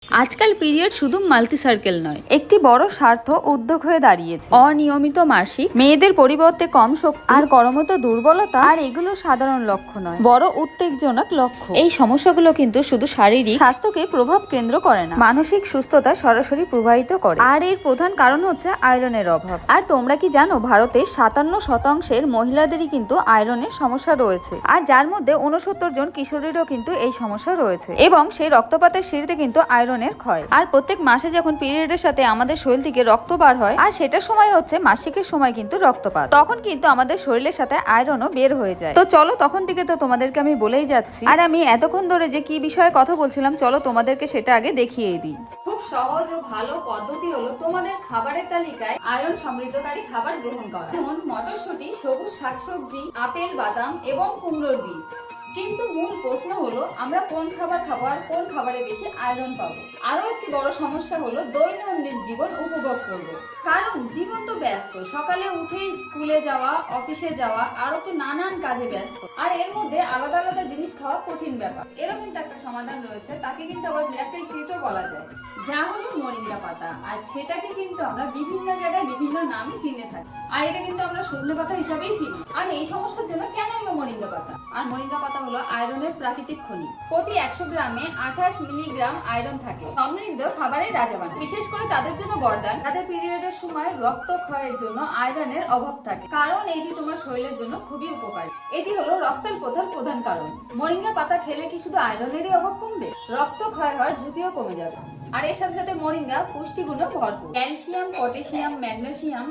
আজকাল পিরিয়ড শুধু multi circle নয়, একটি বড় স্বার্থ উদ্যোগ হয়ে দাঁড়িয়েছে। অনিয়মিত মাসিক, মেয়েদের পরিবর্তে কম শক্তি আর করমত দুর্বলতা, আর এগুলো সাধারণ লক্ষ্য নয়, বড় উদ্বেগজনক লক্ষ্য। এই সমস্যাগুলো কিন্তু শুধু শারীরিক স্বাস্থ্যকে প্রভাব কেন্দ্র করে না, মানসিক সুস্থতা সরাসরি প্রভাবিত করে। আর এর প্রধান কারণ হচ্ছে আয়রনের অভাব। আর তোমরা কি জানো, ভারতে 57% মহিলাদেরই কিন্তু আয়রনের সমস্যা রয়েছে, আর যার মধ্যে 69 জন কিশোরীরও কিন্তু এই সমস্যা রয়েছে। এবং সেই রক্তপাতের সিঁড়িতে কিন্তু আয়রনের ক্ষয়। আর প্রত্যেক মাসে যখন পিরিয়ডের সাথে আমাদের শরীর থেকে রক্ত বার হয়, আর সেটা সময় হচ্ছে মাসিকের সময় কিন্তু রক্তপাত, তখন কিন্তু আমাদের শরীরের সাথে আয়রনও বের হয়ে যায়। তো চলো, তখন থেকে তো তোমাদেরকে আমি বলেই যাচ্ছি, আর আমি এতক্ষণ ধরে যে কি বিষয়ে কথা বলছিলাম, চলো তোমাদেরকে সেটা আগে দেখিয়ে দিই। খুব সহজ ও ভালো পদ্ধতি হলো তোমাদের খাবারের তালিকায় আয়রন সমৃদ্ধকারী খাবার গ্রহণ করা, যেমন মটরশুঁটি, সবুজ শাকসবজি, আপেল, বাদাম এবং কুমড়োর বীজ। কিন্তু মূল প্রশ্ন হলো, আমরা কোন খাবার খাবো আর কোন খাবারে বেশি আয়রন পাবো? আরো একটি বড় সমস্যা হলো দৈনন্দিন জীবন উপভোগ করবো, কারণ জীবন তো ব্যস্ত, সকালে উঠে স্কুলে যাওয়া, অফিসে যাওয়া, আরো তো নানান কাজে ব্যস্ত, আর এর মধ্যে আলাদা আলাদা জিনিস খাওয়া কঠিন ব্যাপার। এরও কিন্তু একটা সমাধান রয়েছে, তাকে কিন্তু আবার মিরাকেল ট্রিটও বলা যায়, যা হলো মোরিঙ্গা পাতা। আর সেটাকে কিন্তু আমরা বিভিন্ন জায়গায় বিভিন্ন নামে চিনে থাকি, আর এটা কিন্তু আমরা সজনে পাতা হিসাবেই চিনি। আর এই সমস্যার জন্য কেন হলো মোরিঙ্গা পাতা? আর মোরিঙ্গা পাতা হলো আয়রনের প্রাকৃতিক খনি। প্রতি 100 গ্রামে 28 মিলিগ্রাম আয়রন থাকে। সমৃদ্ধ খাবারের রাজাবান, বিশেষ করে তাদের জন্য বরদান, তাদের পিরিয়ডের সময় রক্তক্ষয়ের জন্য আয়রনের অভাব থাকে, কারণ এটি তোমার শরীরের জন্য খুবই উপকারী। এটি হলো রক্তাল্পতার প্রধান কারণ। মোরিঙ্গা পাতা খেলে কি শুধু আয়রনেরই অভাব কমবে? রক্ত ক্ষয় হওয়ার ঝুঁকিও কমে যাবে। আর এর সাথে সাথে মোরিঙ্গা পুষ্টিগুণে ভরপুর, ক্যালসিয়াম, পটাশিয়াম, ম্যাগনেসিয়াম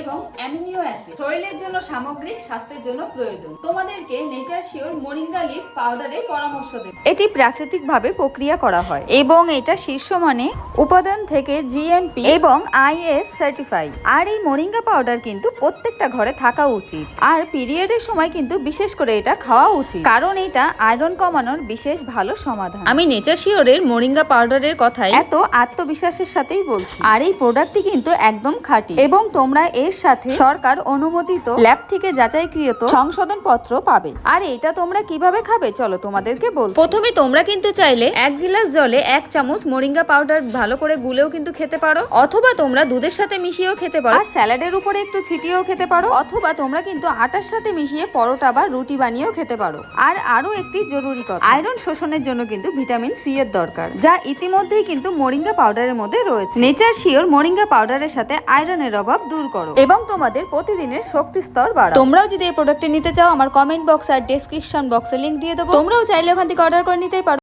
এবং অ্যামিনো অ্যাসিড শরীরের জন্য সামগ্রিক স্বাস্থ্যের জন্য প্রয়োজন। তোমাদেরকে নেচার শিওর মোরিঙ্গা লিফ পাউডারের পরামর্শ দেব। এটি প্রাকৃতিক ভাবে প্রক্রিয়া করা হয় এবং এটা শীর্ষমানে উপাদান থেকে জিএমপি এবং আইএস সার্টিফাইড। আর এই মোরিঙ্গা পাউডার কিন্তু প্রত্যেকটা ঘরে থাকা উচিত, আর পিরিয়ডের সময় কিন্তু বিশেষ করে এটা খাওয়া উচিত, কারণ এটা আয়রন কমানোর বিশেষ ভালো সমাধান। আমি নেচার শিওরের মোরিঙ্গা পাউডারের কথাই এত আত্মবিশ্বাসের সাথেই বলছি। আর এই প্রোডাক্টটি কিন্তু একদম খাঁটি, এবং তোমরা এর সাথে সরকার অনুমোদিত ল্যাব থেকে যাচাইকৃত সংশোধন পত্র পাবে। আর এটা তোমরা কিভাবে খাবে, চলো তোমাদেরকে বলছি। প্রথমে তোমরা কিন্তু চাইলে 1 গ্লাস জলে 1 চামচ মোরিঙ্গা পাউডার ভালো করে গুলেও কিন্তু খেতে পারো, অথবা তোমরা দুধের সাথে মিশিয়েও খেতে পারো, আর স্যালাডের উপরে একটু ছিটিয়েও খেতে পারো, অথবা তোমরা কিন্তু আটার সাথে মিশিয়ে পরোটা বা রুটি বানিয়েও খেতে পারো। আর আরো একটি জরুরি কথা, আয়রন শোষণের জন্য কিন্তু ভিটামিন সি এর দরকার, যা ইতিমধ্যেই কিন্তু মোরিঙ্গা পাউডারের মধ্যে রয়েছে। নেচার শিওর মোরিঙ্গা পাউডারের সাথে আয়রনের অভাব দূর করো এবং তোমাদের প্রতিদিনের শক্তি স্তর বাড়াও। তোমরাও যদি এই প্রোডাক্টটি নিতে চাও, আমার কমেন্ট বক্স আর ডেসক্রিপশন বক্সে লিংক দিয়ে দেবো, তোমরাও চাইলে ওখান থেকে অর্ডার করে নিতেই পারো।